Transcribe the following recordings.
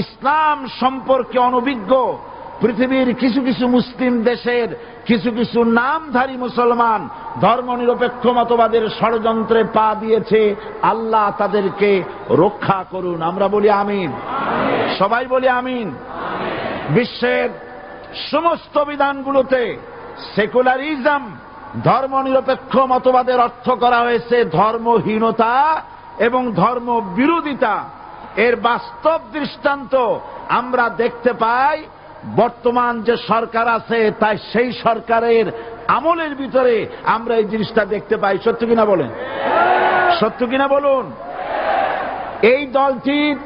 ইসলাম সম্পর্কে অনভিজ্ঞ পৃথিবীর কিছু কিছু মুসলিম দেশের কিছু কিছু নামধারী মুসলমান ধর্মনিরপেক্ষ মতবাদের ষড়যন্ত্রে পা দিয়েছে। আল্লাহ তাদেরকে রক্ষা করুন। আমরা বলি আমিন। সবাই বলি আমিন। বিশ্বের সমস্ত বিধানগুলোতে সেকুলারিজম, ধর্মনিরপেক্ষ মতবাদের অর্থ করা হয়েছে ধর্মহীনতা এবং ধর্ম বিরোধিতা। এর বাস্তব দৃষ্টান্ত আমরা দেখতে পাই বর্তমান যে সরকার আছে, তাই সেই সরকারের আমলের ভিতরে আমরা এই জিনিসটা দেখতে পাই। সত্য কিনা বলেন? সত্য কিনা বলুন? এই দলটির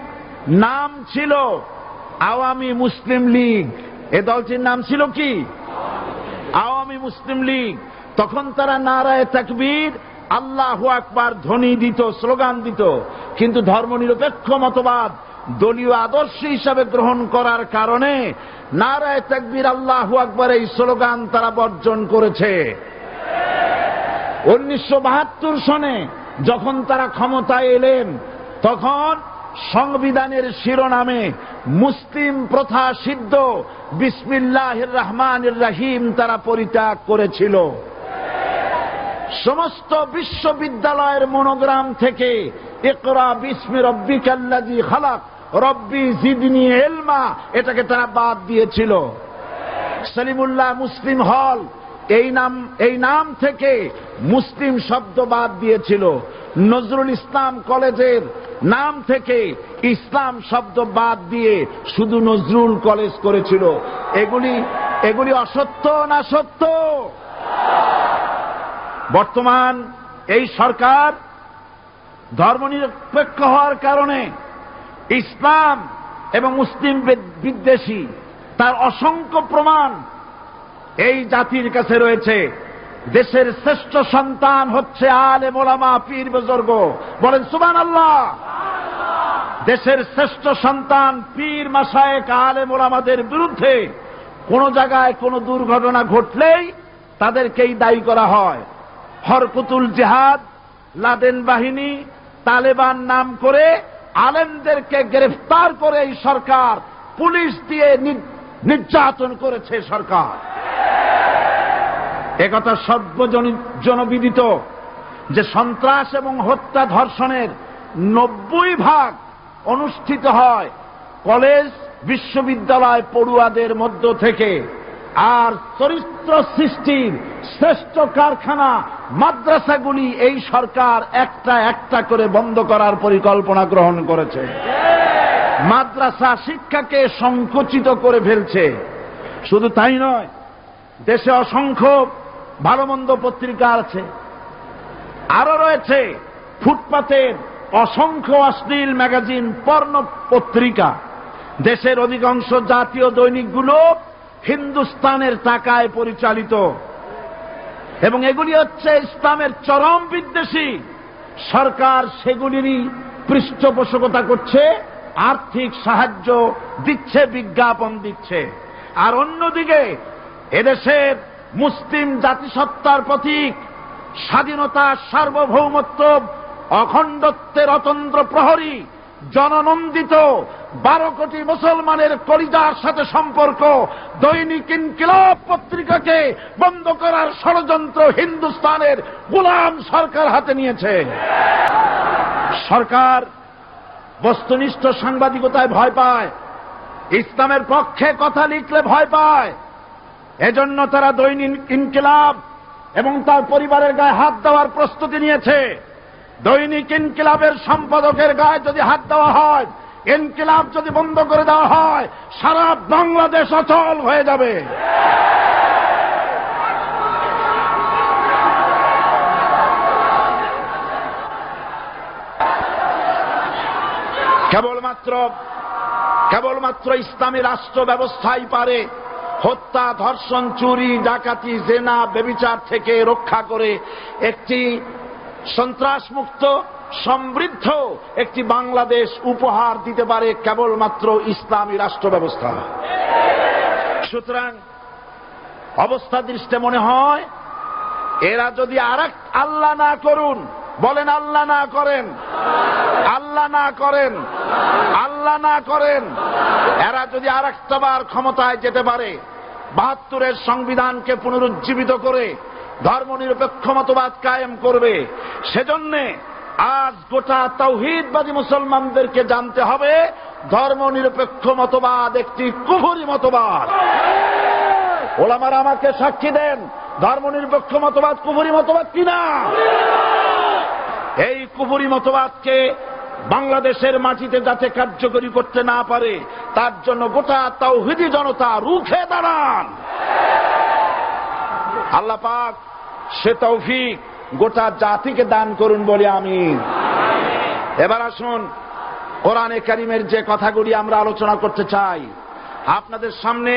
নাম ছিল আওয়ামী মুসলিম লীগ। এই দলটির নাম ছিল কি? আওয়ামী মুসলিম লীগ। তখন তারা নারায়ে তাকবীর, আল্লাহু আকবার ধ্বনি দিত, স্লোগান দিত। কিন্তু ধর্মনিরপেক্ষ মতবাদ দলীয় আদর্শ হিসাবে গ্রহণ করার কারণে নারায়ে তাকবীর, আল্লাহু আকবার এই স্লোগান তারা বর্জন করেছে। 1972 সনে যখন তারা ক্ষমতায় এলেন, তখন সংবিধানের শিরোনামে মুসলিম প্রথা সিদ্ধ বিসমিল্লাহির রহমানির রহিম তারা পরিত্যাগ করেছিল। সমস্ত বিশ্ববিদ্যালয়ের মনোগ্রাম থেকে ইকরা বিসমি রব্বিকাল্লাযী খালাক, রব্বি জিদনি ইলমা, এটাকে তারা বাদ দিয়েছিল। সলিমুল্লাহ মুসলিম হল এই নাম থেকে মুসলিম শব্দ বাদ দিয়েছিল। নজরুল ইসলাম কলেজের নাম থেকে ইসলাম শব্দ বাদ দিয়ে শুধু নজরুল কলেজ করেছিল। এগুলি অসত্য না সত্য? বর্তমান এই সরকার ধর্মনিরপেক্ষ হওয়ার কারণে ইসলাম এবং মুসলিম বিদ্বেষী, তার অসংখ্য প্রমাণ এই জাতির কাছে রয়েছে। দেশের শ্রেষ্ঠ সন্তান হচ্ছে আলেম ওলামা, পীর বুজুর্গ। বলেন সুবহানাল্লাহ। দেশের শ্রেষ্ঠ সন্তান পীর মাশায়েখ আলেম ওলামাদের বিরুদ্ধে কোন জায়গায় কোন দুর্ঘটনা ঘটলেই তাদেরকেই দায়ী করা হয়। হরকুতুল জিহাদ, লাদেন বাহিনী, তালেবান নাম করে আলেমদেরকে গ্রেফতার করে এই সরকার পুলিশ দিয়ে নির্যাতন করেছে সরকার। একথা সর্বজনবিদিত যে সন্ত্রাস এবং হত্যা ধর্ষণের 90% অনুষ্ঠিত হয় কলেজ বিশ্ববিদ্যালয় পড়ুয়াদের মধ্য থেকে। আর চরিত্র সৃষ্টির শ্রেষ্ঠ কারখানা মাদ্রাসাগুলি এই সরকার একটা একটা করে বন্ধ করার পরিকল্পনা গ্রহণ করেছে। মাদ্রাসা শিক্ষাকে সংকুচিত করে ফেলছে। শুধু তাই নয়, দেশে অসংখ্য ভালো মন্দ পত্রিকা আছে, আরো রয়েছে ফুটপাতের অসংখ্য অশ্লীল ম্যাগাজিন, পর্ণ পত্রিকা। দেশের অধিকাংশ জাতীয় দৈনিকগুলো হিন্দুস্তানের টাকায় পরিচালিত এবং এগুলি হচ্ছে ইসলামের চরম বিদ্বেষী। সরকার সেগুলিরই পৃষ্ঠপোষকতা করছে, আর্থিক সাহায্য দিচ্ছে, বিজ্ঞাপন দিচ্ছে। আর অন্যদিকে এদেশের মুসলিম জাতিসত্তার প্রতীক, স্বাধীনতা, সার্বভৌমত্ব, অখণ্ডত্বের অতন্দ্র প্রহরী, জননন্দিত 12 কোটি মুসলমানের কলিজার সাথে সম্পর্ক দৈনিক ইনকিলাব পত্রিকাকে বন্ধ করার ষড়যন্ত্র হিন্দুস্তানের গোলাম সরকার হাতে নিয়েছে। সরকার বস্তুনিষ্ঠ সাংবাদিকতায় ভয় পায়, ইসলামের পক্ষে কথা লিখলে ভয় পায়। এজন্য তারা দৈনিক ইনকিলাব এবং তার পরিবারের গায়ে হাত দেওয়ার প্রস্তুতি নিয়েছে। দৈনিক ইনকিলাবের সম্পাদকের গায়ে যদি হাত দেওয়া হয়, ইনকিলাব যদি বন্ধ করে দেওয়া হয়, সারা বাংলাদেশ অচল হয়ে যাবে। কেবলমাত্র ইসলামী রাষ্ট্র ব্যবস্থাই পারে হত্যা, ধর্ষণ, চুরি, ডাকাতি, জেনা, ব্যভিচার থেকে রক্ষা করে একটি সন্ত্রাসমুক্ত সমৃদ্ধ একটি বাংলাদেশ উপহার দিতে পারে কেবলমাত্র ইসলামী রাষ্ট্র ব্যবস্থা। সুতরাং অবস্থা দৃষ্টে মনে হয় এরা যদি আরেক আল্লাহ না করুন, বলেন আল্লাহ না করেন, আল্লাহ না করেন, আল্লাহ আল্লাহ না করেন, এরা যদি আর একটাবার ক্ষমতায় যেতে পারে, ৭২-এর সংবিধানকে পুনরুজ্জীবিত করে ধর্মনিরপেক্ষ মতবাদ কায়েম করবে, সেজন্য আজ গোটা তাওহীদবাদী মুসলমানদেরকে জানতে হবে ধর্মনিরপেক্ষ মতবাদ একটি কুফরি মতবাদ। ওলামারা আমাকে সাক্ষী দেন, ধর্মনিরপেক্ষ মতবাদ কুফরি মতবাদ কিনা? এই কুফরি মতবাদকে বাংলাদেশের মাটিতে যাতে কার্যকরী করতে না পারে, তার জন্য গোটা তাওহীদি জনতা রুখে দাঁড়ান। আল্লাহ পাক সে তৌফিক গোটা জাতিকে দান করুন বলে আমিন। এবার আসুন কোরআনে কারীমের যে কথাগুলি আমরা আলোচনা করতে চাই, আপনাদের সামনে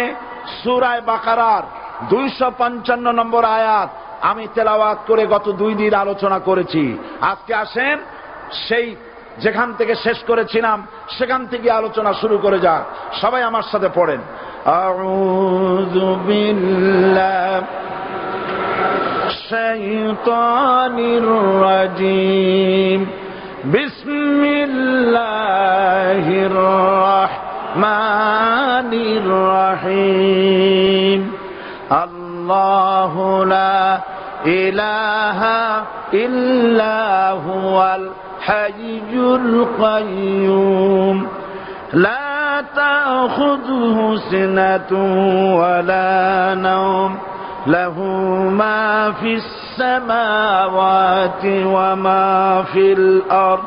সূরা বাকারার 255 নম্বর আয়াত আমি তেলাওয়াত করে গত 2 দিন আলোচনা করেছি। আজকে আসেন সেই যেখান থেকে শেষ করেছিলাম সেখান থেকে আলোচনা শুরু করে যাক। সবাই আমার সাথে পড়েন, আউযু বিল্লাহি শাইতানির রাজীম, বিসমিল্লাহির রাহমানির রাহিম। আল্লাহু লা ইলাহা ইল্লা হুয়াল হাইয়ুল কাইয়্যুম, লা তাখুযুহু সিনাতুন ওয়ালা নাওম, লাহু মা ফিস সামাওয়াতি ওয়া মা ফিল আরদ,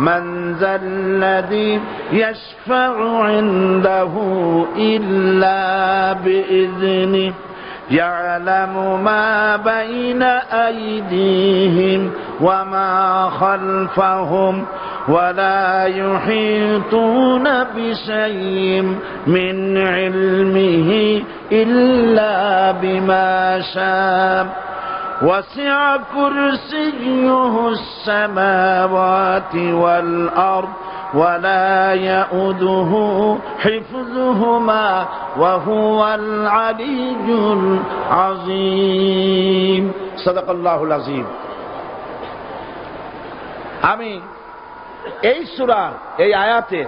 মান যাল্লাযী ইয়াশফা'ু ইনদাহু ইল্লা বিইذনিহি, يعلم ما بين أيديهم وما خلفهم ولا يحيطون بشيء من علمه إلا بما شاء، وسع كرسيه السماوات والأرض ولا يؤوده حفظهما وهو العلي العظيم। صدق الله العظيم। আমি এই সূরার এই আয়াতে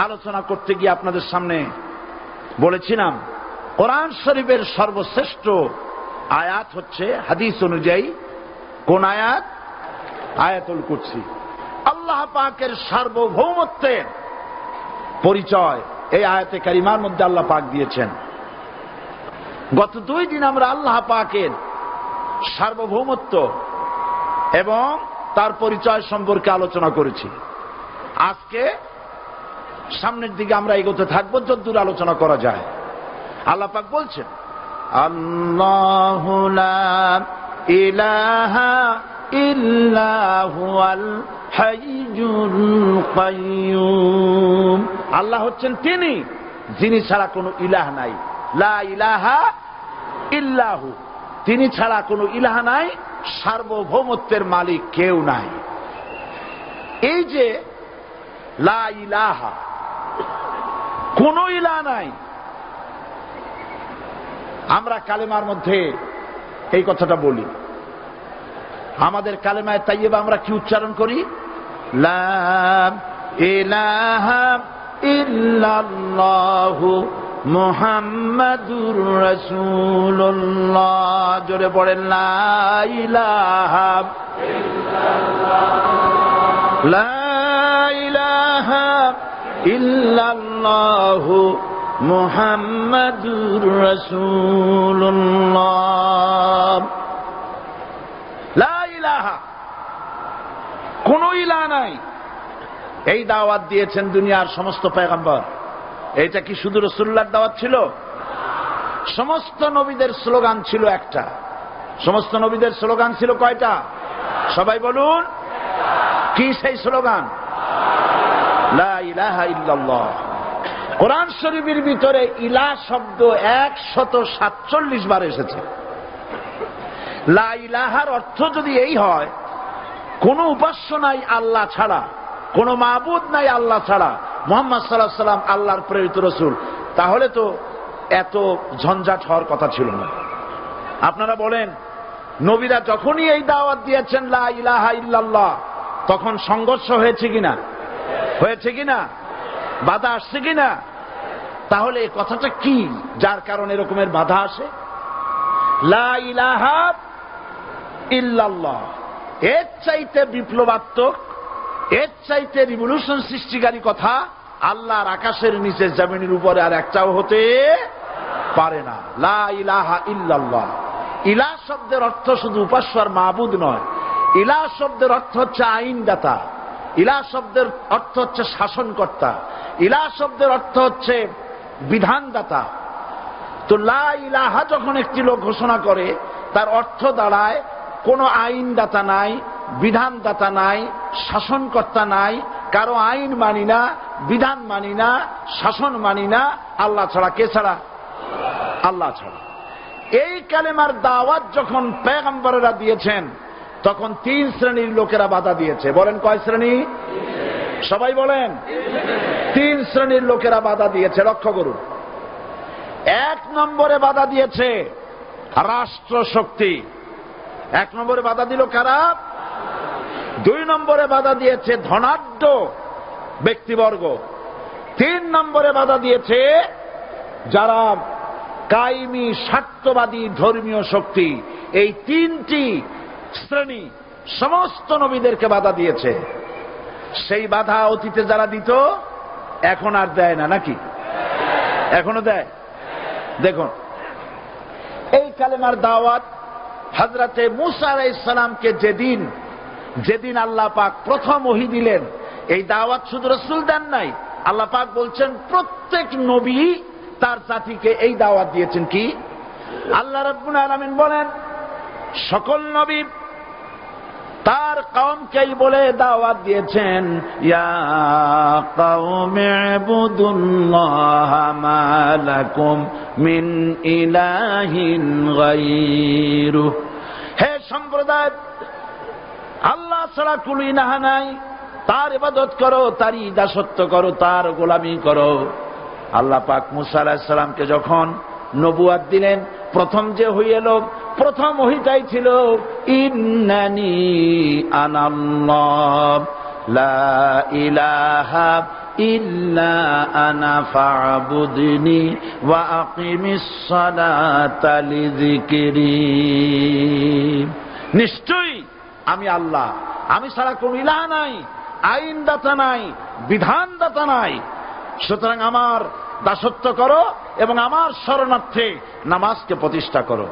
আলোচনা করতে গিয়ে আপনাদের সামনে বলেছিলাম কোরআন শরীফের সর্বশ্রেষ্ঠ আয়াত হচ্ছে হাদিস অনুযায়ী কোন আয়াত? আয়াতুল কুরসি। আল্লাহ পাকের সার্বভৌমত্বের পরিচয় এই আয়াতে কারিমার মধ্যে আল্লাহ পাক দিয়েছেন। গত 2 দিন আমরা আল্লাহ পাকের সার্বভৌমত্ব এবং তার পরিচয় সম্পর্কে আলোচনা করেছি। আজকে সামনের দিকে আমরা এগোতে থাকবো যতদূর আলোচনা করা যায়। আল্লাহ পাক বলছেন, আল্লাহু লা ইলাহা ইল্লা হুয়াল হাইয়ুল কাইয়্যুম। আল্লাহ হচ্ছেন তিনি যিনি ছাড়া কোনো ইলাহ নাই। লা ইলাহা ইল্লাহু, তিনি ছাড়া কোনো ইলাহ নাই, সার্বভৌমত্বের মালিক কেউ নাই। এই যে লা ইলাহা, কোনো ইলাহ নাই, আমরা কালেমার মধ্যে এই কথাটা বলি। আমাদের কালেমায়ে তাইয়্যিবা আমরা কি উচ্চারণ করি? লা ইলাহা ইল্লাল্লাহু মুহাম্মাদুর রাসূলুল্লাহ। জোরে পড়েন, লা ইলাহা ইল্লাল্লাহ, লা ইলাহা ইল্লাল্লাহু মুহাম্মাদুর রাসূলুল্লাহ। লা ইলাহা, কোন ইলাহ নাই। এই দাওয়াত দিয়েছেন দুনিয়ার সমস্ত পয়গম্বর। এইটা কি শুধু রাসূলুল্লাহর দাওয়াত ছিল? সমস্ত নবীদের স্লোগান ছিল একটা। সমস্ত নবীদের স্লোগান ছিল কয়টা? সবাই বলুন, কি সেই স্লোগান? লা ইলাহা ইল্লাল্লাহ। কোরআন শরীফের ভিতরে ইলাহ শব্দ 147 বার এসেছে। লা ইলাহার অর্থ যদি এই হয়, কোন উপাস্য নাই আল্লাহ ছাড়া, কোন মাবুদ নাই আল্লাহ ছাড়া, মুহাম্মদ সাল্লাল্লাহু আলাইহি ওয়াসাল্লাম আল্লাহর প্রেরিত রাসূল, তাহলে তো এত ঝঞ্ঝাট হওয়ার কথা ছিল না। আপনারা বলেন, নবীরা যখনই এই দাওয়াত দিয়েছেন লা ইলাহা ইল্লাল্লাহ, তখন সংঘর্ষ হয়েছে কিনা? হয়েছে কিনা? বাধা আসছে কিনা? তাহলে এই কথাটা কি যার কারণে এরকমের বাধা আসে? লা ইলাহা ইল্লাল্লাহ, এর চাইতে বিপ্লবাত্মক, এর চাইতে রিভলিউশন সৃষ্টিকারী কথা আল্লাহর আকাশের নিচে জমিনের উপরে আর একটাও হতে পারে না। লা ইলাহা ইল্লাল্লাহ। ইলাহ শব্দের অর্থ শুধু উপাস্য আর মাবুদ নয়। ইলাহ শব্দের অর্থ হচ্ছে আইনদাতা, ইলাহ শব্দের অর্থ হচ্ছে শাসনকর্তা, ইলাহ শব্দের অর্থ হচ্ছে বিধানদাতা। তো লা ইলাহা যখন একটি লোক ঘোষণা করে, তার অর্থ দাঁড়ায় কোনো আইনদাতা নাই, বিধানদাতা নাই, শাসনকর্তা নাই, কারো আইন মানি না, বিধান মানি না, শাসন মানি না, আল্লাহ ছাড়া। কে ছাড়া? আল্লাহ ছাড়া। এই কালেমার দাওয়াত যখন পয়গম্বরেরা দিয়েছেন, তখন 3 শ্রেণীর লোকেরা বাধা দিয়েছে। বলেন কয় শ্রেণী? সবাই বলেন। 3 শ্রেণীর লোকেরা বাধা দিয়েছে। লক্ষ্য করুন। 1 নম্বরে বাধা দিয়েছে রাষ্ট্র শক্তি। 1 নম্বরে বাধা দিল কারা? 2 নম্বরে বাধা দিয়েছে ধনাঢ্য ব্যক্তিবর্গ। 3 নম্বরে বাধা দিয়েছে যারা কায়েমি স্বার্থবাদী ধর্মীয় শক্তি। এই 3টি শ্রেণী সমস্ত নবীদেরকে বাধা দিয়েছে। সেই বাধা অতীতে যারা দিত এখন আর দেয় না, নাকি? এখনো দেয়? দেখুন, এই কালেমার দাওয়াত হযরতে মূসা আলাইহিস সালামকে যেদিন আল্লাহ পাক প্রথম ওহী দিলেন, এই দাওয়াত শুধু রাসূল দেন নাই, আল্লাহ পাক বলছেন প্রত্যেক নবী তার জাতিকে এই দাওয়াত দিয়েছেন। কি? আল্লাহ রাব্বুল আলামিন বলেন, সকল নবী তার কওমকেই বলে দাওয়াত দিয়েছেন, ইয়া কওমি ইবুদুল্লাহা মা লাকুম মিন ইলাহিন গায়রু। হে সম্প্রদায়, আল্লাহ ছাড়া কোনো ইলাহ নাই, তার ইবাদত করো, তারই দাসত্ব করো, তার গোলামি করো। আল্লাহ পাক মূসা আলাইহিস সালামকে যখন নবুয়াত দিলেন, প্রথম যে ওহী এলো, প্রথম ওহীটাই ছিল ইন্নানি আনাল্লাহ লা ইলাহা ইল্লা আনা ফা'বুদনি ওয়া আকিমিস সালাতা লিযিকরি। নিশ্চয়ই আমি আল্লাহ, আমি ছাড়া কোন ইলাহ নাই, আইনদাতা নাই, বিধানদাতা নাই, সুতরাং আমার দাসত্ব করো এবং আমার শরণার্থে নামাজকে প্রতিষ্ঠা করো।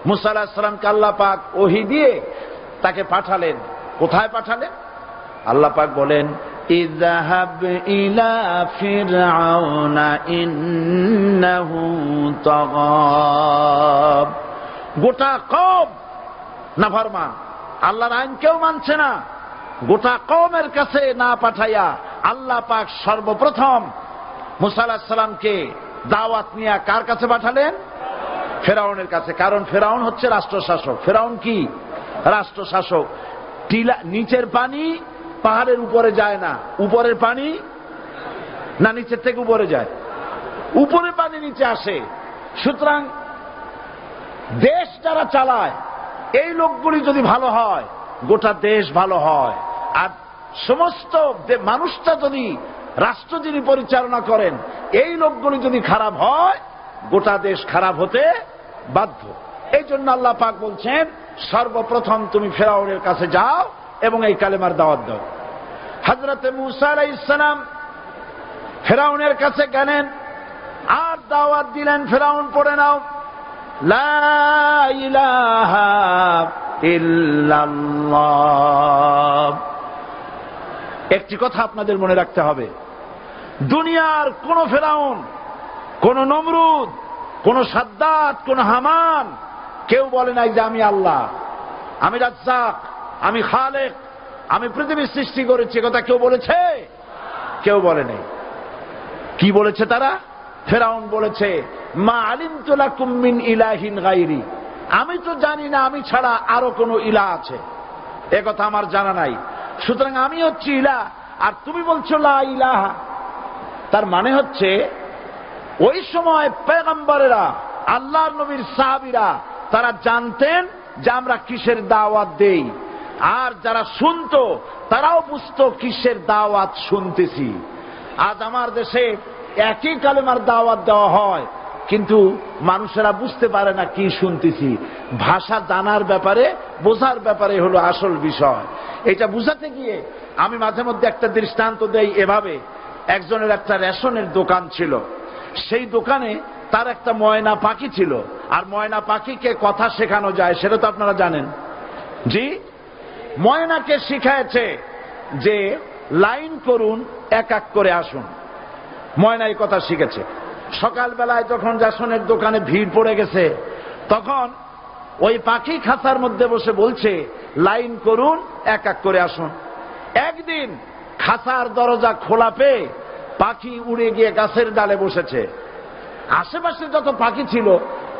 মূসা আলাইহিস সালামকে আল্লাহ পাক ওহী দিয়ে তাকে পাঠালেন। কোথায় পাঠালেন? আল্লাহ পাক বলেন, ইযহাব ইলা ফিরআউনা ইন্নাহু তাগা। গোটা কওম নাফরমান, আল্লাহর আইন কেউ মানছে না। গোটা কওমের কাছে না পাঠাইয়া আল্লাহ পাক সর্বপ্রথম মূসা আলাইহিস সালামকে দাওয়াত নিয়ে কার কাছে পাঠালেন? ফেরাউনের কাছে। কারণ ফেরাউন হচ্ছে রাষ্ট্রশাসক। ফেরাউন কি? রাষ্ট্রশাসক। নিচের পানি পাহাড়ের উপরে যায় না, উপরের পানি না নিচের থেকে উপরে যায়? উপরে পানি নিচে আসে। সুতরাং দেশ যারা চালায়, এই লোকগুলি যদি ভালো হয়, গোটা দেশ ভালো হয়। আর সমস্ত মানুষটা যদি, রাষ্ট্র যিনি পরিচালনা করেন, এই লোকগুলি যদি খারাপ হয়, গোটা দেশ খারাপ হতে বাধ্য। এই জন্য আল্লাহ পাক বলছেন, সর্বপ্রথম তুমি ফেরাউনের কাছে যাও এবং এই কালেমার দাওয়াত দাও। হযরতে মূসা আলাইহিস সালাম ফেরাউনের কাছে গেলেন আর দাওয়াত দিলেন, ফেরাউন পড়ে নাও, লা ইলাহা ইল্লাল্লাহ। একটি কথা আপনাদের মনে রাখতে হবে, দুনিয়ার কোন ফেরাউন, কোন নমরুদ, কোন সাদ্দাত, কোন হামান কেউ বলে নাই যে আমি আল্লাহ, আমি রাজ্জাক, আমি খালেক, আমি পৃথিবীর সৃষ্টি করেছি। কথা কেউ বলেছে? কেউ বলে নাই। কি বলেছে তারা? ফেরাউন বলেছে, মা আলিমতু লাকুম মিন ইলাহিন গায়রি, আমি তো জানি না আমি ছাড়া আরো কোনো ইলাহ আছে, এ কথা আমার জানা নাই, সুতরাং আমি হচ্ছি ইলাহ, আর তুমি বলছো লা ইলাহা। তার মানে হচ্ছে ওই সময় পয়গম্বরেরা, আল্লাহর নবীর সাহাবীরা, তারা জানতেন যে আমরা কিসের দাওয়াত দেই। আর যারা শুনতো তারাও বুঝতো কিসের দাওয়াত শুনতেছি। আজ আমার দেশে একই কালেমার দাওয়াত দেওয়া হয়, কিন্তু মানুষেরা বুঝতে পারে না কি শুনতেছি। ভাষা জানার ব্যাপারে, বোঝার ব্যাপারে হলো আসল বিষয়। এটা বুঝাতে গিয়ে আমি মাঝে মধ্যে একটা দৃষ্টান্ত দেই এভাবে। একজনের একটা রেশনের দোকান ছিল, সেই দোকানে তার একটা ময়না পাখি ছিল। আর ময়না পাখিকে কথা শেখানো যায় সেটা তো আপনারা জানেন। জি, ময়নাকে শিখায়েছে যে লাইন করুন, এক এক করে আসুন। ময়না এই কথা শিখেছে। সকালবেলায় যখন রেশনের দোকানে ভিড় পড়ে গেছে, তখন ওই পাখি খাঁচার মধ্যে বসে বলছে লাইন করুন, এক এক করে আসুন। একদিন খাঁচার দরজা খোলা পেয়ে পাখি উড়ে গিয়ে গাছের ডালে বসেছে। আশেপাশে যত পাখি ছিল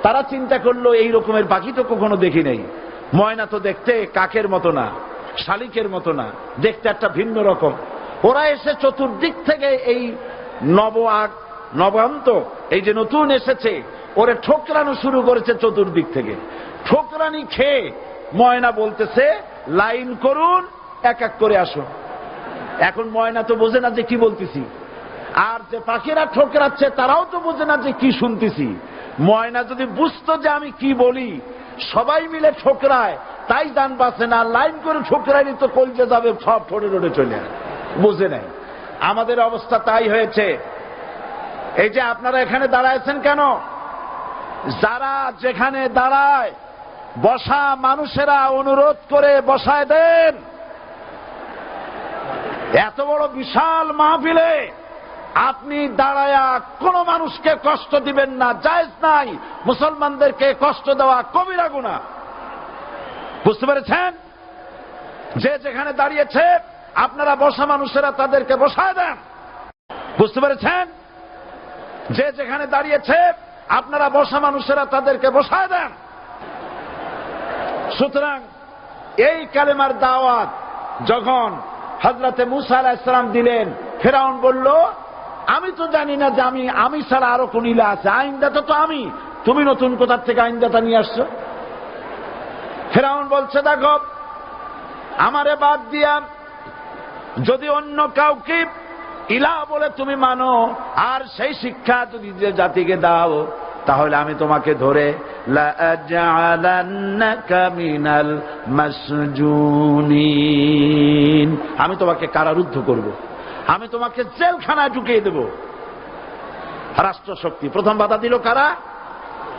তারা চিন্তা করলো এই রকমের পাখি তো কখনো দেখি নাই। ময়না তো দেখতে কাকের মতো না, শালিকের মতো না, দেখতে একটা ভিন্ন রকম। ওরা এসে চতুর্দিক থেকে এই নবান্ত, এই যে নতুন এসেছে, ওরে ঠোকরানো শুরু করেছে চতুর্দিক থেকে। ঠোকরানি খেয়ে ময়না বলতেছে লাইন করুন, এক এক করে আসুন। এখন ময়না তো বোঝে না যে কি বলতেছি, আর যে পাখিরা ঠোকরাচ্ছে তারাও তো বোঝে না যে কি শুনতেছি। ময়না যদি বুঝতো যে আমি কি বলি, সবাই মিলে ঠোকরায়, তাই দান বাঁচে না। লাইন করে ঠোকরাইনি তো কলজে যাবে, সব ঠোঁটে ঠোঁটে চলে বুঝে নাই। আমাদের অবস্থা তাই হয়েছে। এই যে আপনারা এখানে দাঁড়াইছেন কেন? যারা যেখানে দাঁড়ায় বসা মানুষেরা অনুরোধ করে বসায় দেন। এত বড় বিশাল মাহফিলে আপনি দাঁড়ায়া কোন মানুষকে কষ্ট দিবেন না, জায়েজ নাই। মুসলমানদেরকে কষ্ট দেওয়া কবিরা গুনাহ। বুঝতে পেরেছেন? যে যেখানে দাঁড়িয়েছে আপনারা বসা মানুষেরা তাদেরকে বসায় দেন। বুঝতে পেরেছেন? যে যেখানে দাঁড়িয়েছে আপনারা বসা মানুষেরা তাদেরকে বসায় দেন। সুতরাং এই কালেমার দাওয়াত যখন হযরতে মুসা আলাইহিস সালাম দিলেন, ফিরআউন বলল আমি তো জানি না যে আমি ছাড়া আরো কোন ইলা আছে, আইনদাতা তো আমি, তুমি নতুন কোথা থেকে আইনদাতা নিয়ে আসছো? ফিরআউন বলছে দেখো, আমারে বাদ দিয়া যদি অন্য কাউকে ইলা বলে তুমি মানো, আর সেই শিক্ষা যদি যে জাতিকে দাও, তাহলে আমি তোমাকে ধরে লাআজআলান্নাকা মিনাল মাসজুনিন, আমি তোমাকে কারারুদ্ধ করব, আমি তোমাকে জেলখানায় ঢুকিয়ে দেব। রাষ্ট্রশক্তি প্রথম বাধা দিল কারা?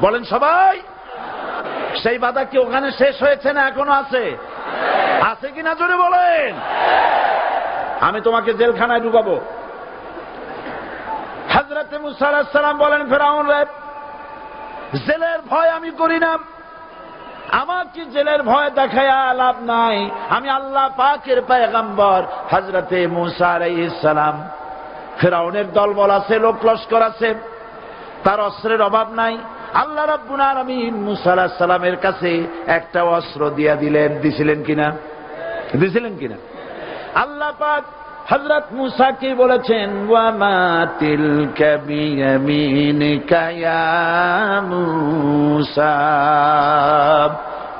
বলেন সবাই। সেই বাধা কি ওখানে শেষ হয়েছে না এখনো আছে? আছে কিনা জোরে বলেন। আমি তোমাকে জেলখানায় ঢুকাবো। হযরতে মুসা আলাইহিস সালাম বলেন ফিরআউন রে, জেলের ভয় আমি করি না, আমার কি জেলের ভয় দেখায়া লাভ নাই। আমি আল্লাহ পাকের পয়গম্বর হযরতে মুসা আলাইহিস সালাম। ফিরআউনের দলবল আছে, লোক লস্কর আছে, তার অস্ত্রের অভাব নাই। আল্লাহ রাব্বুল আলামিন মুসা আলাইহিস সালামের কাছে একটা অস্ত্র দিয়া দিলেন। দিছিলেন কিনা? আল্লাহ পাক হযরত মুসাকে বলেছেন ওয়া মা তিলকা বিয়ামিনিকা ইয়া মুসা,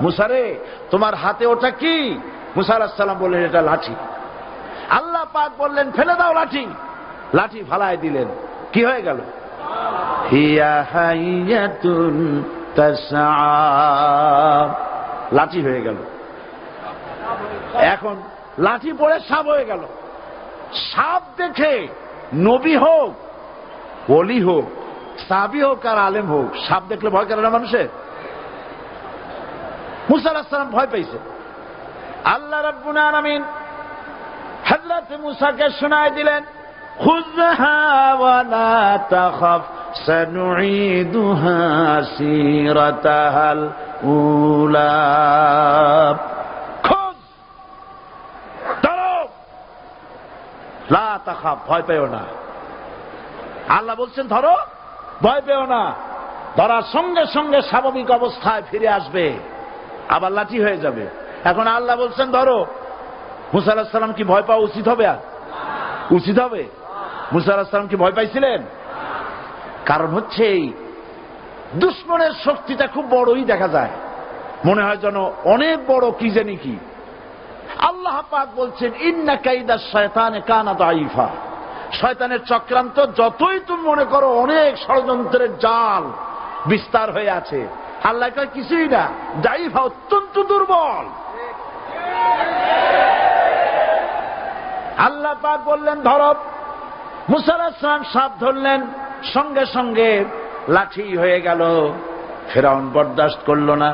মুসা রে তোমার হাতে ওটা কি? মুসা আলাইহিস সালাম বললেন এটা লাঠি। আল্লাহ পাক বললেন ফেলে দাও লাঠি। লাঠি ফালায় দিলেন। কি হয়ে গেল? হিয়া হাইয়াতুন তাসআ, লাঠি হয়ে গেল। এখন লাঠি পড়ে সাপ হয়ে গেল। সাপ দেখে নবী হোক, ওলি হোক, সাহাবী হোক আর আলেম হোক, সাপ দেখলে ভয় করে না মানুষের? মুসা আলাইহিস সালাম ভয় পাইছে। আল্লাহ রাব্বুল আলামিন হযরত মুসাকে শোনায় দিলেন খুযহা ওয়া লা তাখাফ সানুঈদুহা সিরাতাহাল উলা, লা তাখাফ, ভয় পেও না। আল্লাহ বলছেন ধরো, ভয় পেও না। ধরার সঙ্গে সঙ্গে স্বাভাবিক অবস্থায় ফিরে আসবে, আবার লাঠি হয়ে যাবে। এখন আল্লাহ বলছেন ধরো। মুসা আলাইহিস সালাম কি ভয় পাওয়া উচিত হবে? আর উচিত হবে? মুসা আলাইহিস সালাম কি ভয় পাইছিলেন? কারণ হচ্ছে এই দুশমনের শক্তিটা খুব বড়ই দেখা যায়, মনে হয় যেন অনেক বড় কি জানি কি। আল্লাহ পাক বলছেন ইন্না কাইদাশ শায়তানে কানা দাঈফা, শয়তানের চক্রান্ত যতই তুমি মনে করো অনেক ষড়যন্ত্রের জাল বিস্তার হয়ে আছে, আল্লাহ কয় কিছুই না, দাঈফা অত্যন্ত দুর্বল। আল্লাহ পাক বললেন ধরো, মুসা আলাইহিস সালাম সাপ ধরলেন, সঙ্গে সঙ্গে লাঠি হয়ে গেল। ফিরআউন বরদাস্ত করল না,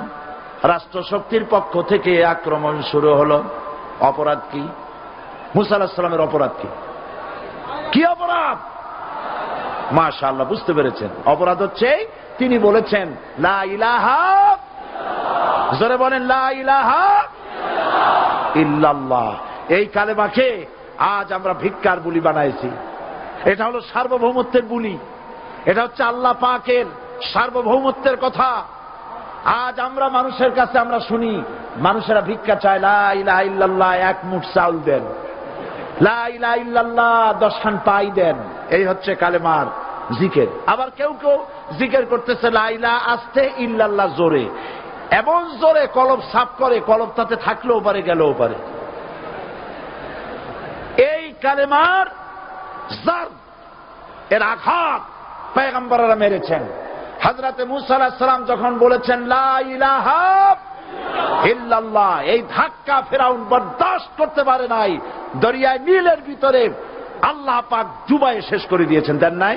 রাষ্ট্রশক্তির পক্ষ থেকে আক্রমণ শুরু হলো। অপরাধ কি? মুসা আলাইহিস সালামের অপরাধ কি? কি অপরাধ? মাশাআল্লাহ, বুঝতে পেরেছেন। অপরাধ হচ্ছে তিনি বলেছেন লা ইলাহা, জোরে বলেন লা ইলাহা ইল্লাল্লাহ। এই কালেমাকে আজ আমরা ভিক্ষার বুলি বানাইছি। এটা হলো সার্বভৌমত্বের বুলি, এটা হচ্ছে আল্লাহ পাকের সার্বভৌমত্বের কথা। আজ আমরা মানুষের কাছে আমরা শুনি, মানুষেরা ভিক্ষা চায়, লা ইলাহা ইল্লাল্লাহ, এক মুঠ চাউল দেন, লা ইলাহা ইল্লাল্লাহ 10 খান পাই দেন। এই হচ্ছে কালেমার জিকির। আবার কেউ কেউ জিকির করতেছে লা ইলাহা আস্তে, ইল্লাল্লাহ জোরে, এমন জোরে কলব সাফ করে, কলব তাতে থাকলেও পারে গেলেও পারে। এই কালেমার জার, এর আঘাত পয়গম্বররা মেরেছেন। হযরতে মুসা আলাইহিস সালাম যখন বলেছেন লা ইলাহা ইল্লাল্লাহ, এই ধাক্কা ফিরআউন বরদাস্ত করতে পারে নাই। দরিয়ায় নীলের ভিতরে আল্লাহ পাক ডুবাইয়ে শেষ করে দিয়েছেন, দেন নাই?